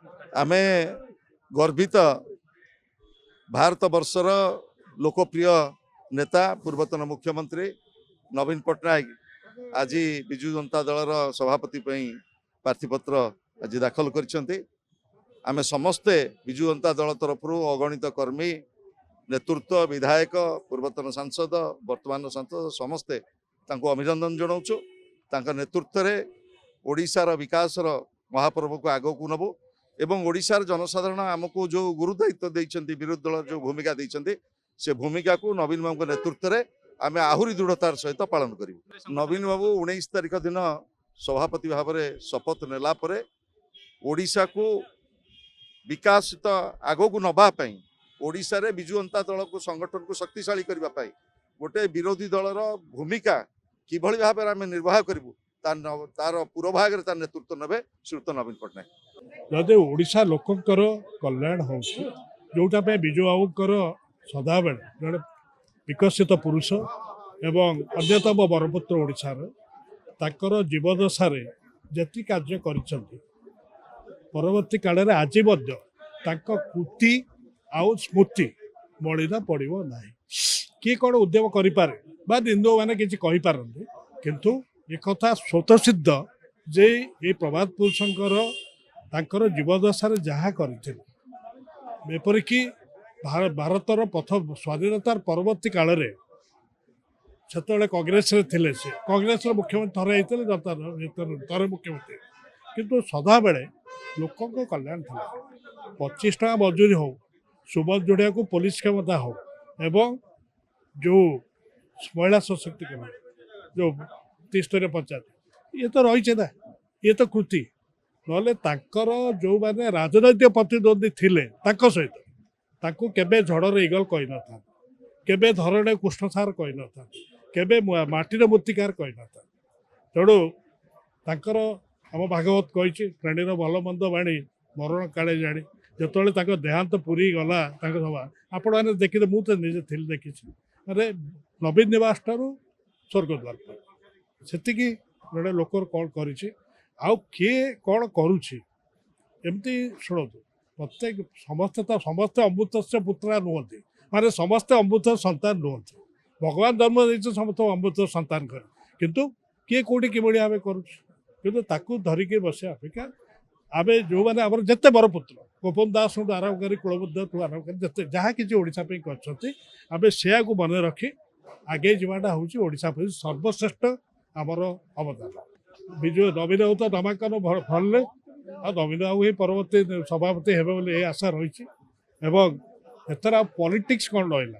आमे गर्वित भारत वर्षर लोकप्रिय नेता पूर्वतन मुख्यमंत्री नवीन पट्टनायक आज विजु जनता दलर सभापति प्रार्थीपत्र आज दाखल कर समस्ते विजु जनता दल तरफ अगणित कर्मी नेतृत्व विधायक पूर्वतन सांसद वर्तमान सांसद समस्ते अभिनंदन जनाऊँ नेतृत्व में ओडिशार विकासर महापर्व को आग को नबू एवं ओडिशार जनसाधारण आमको जो गुरुदायित्व देइछन्ति विरोधी दल जो भूमिका देइछन्ति से भूमिका को नवीन बाबू नेतृत्व में आम आहरी दृढ़तार सहित पालन करूँ। नवीन बाबू 19 तारिख दिन सभापति भाव में शपथ नेला परे ओडिशा को विकासित आग को नवाई ओडिशा रे विजु जनता दल को संगठन को शक्तिशाली करने गोटे विरोधी दलर भूमिका किभली भाव में आम निर्वाह करूँ तार पूर्वभाग तार नेतृत्व नेबे श्रीयुत नवीन पट्टनायक। जदि ओडिशा लोकंकर कल्याण हो जोटा विजु बाबूकर सदाबे जड़े विकसित पुरुष एवं अन्यतम बरपुत्र ओडिशार ताकर जीवदशार जी कार्य करिसेंति परवर्ती काल में आज कृति आउ स्मृति मलिना पड़ो ना किए कौन उद्यम करें निंदु मैंने किसी कहींपारती किंतु एक स्वतसिद्ध जे ये प्रभात पुरुषंकर तांकर जीवदशार जहाँ करपरिकी भारतर प्रथम स्वाधीनतार परवर्ती काल में से कांग्रेस थे से कांग्रेस मुख्यमंत्री थरे होते जनता थरे मुख्यमंत्री किंतु सदा बेले लोक कल्याण था 25 टका मजूरी हो सुबह जोड़िया को पुलिस क्षमता हो एवं जो महिला सशक्तिकरण जो 30 पंचायत ये तो रही ना ये तो कृति ना जो मैंने राजनैतिक प्रतिद्वंदी थिले सहित ताकू केबे झड़र इगल कही न था केबे धरणे कृष्णसार कही न था केबे माटीर मूर्तिकार कही न था तेणु तांकर आम भागवत कही प्राणीर भल मंद बाणी मरण काले जाणी जो देहांत पुरी गला सभा आपण मैंने देखिए मुझे निजे थी देखी अरे नवीन निवास ठारू स्वर्गद्वार से जोड़े लोक कौन कर किए कौन करुँची एमती शुणु प्रत्येक समस्ते अमृत से पुत्रा नुहति माने समस्ते अमृत संतान नुहति भगवान जन्म दे समस्त अमृत संतान कर किंतु किए कौटी कि भाव करूँ धरिकी बस अपेक्षा आम जो मैंने आम जिते बरपुत्र गोपन दास आरंभ कर कुलबुद्ध आरंभ कर जहाँ किसी ओडिशा कर से मन रखी आगे जावाटा हूँ ओडिशा सर्वश्रेष्ठ आमर अवदान विजु नवीन बाबू तो नामांकन भरले नवीन बाबू ही परवर्ती सभापति हे आशा रही एवं एथर पॉलिटिक्स कौन रहा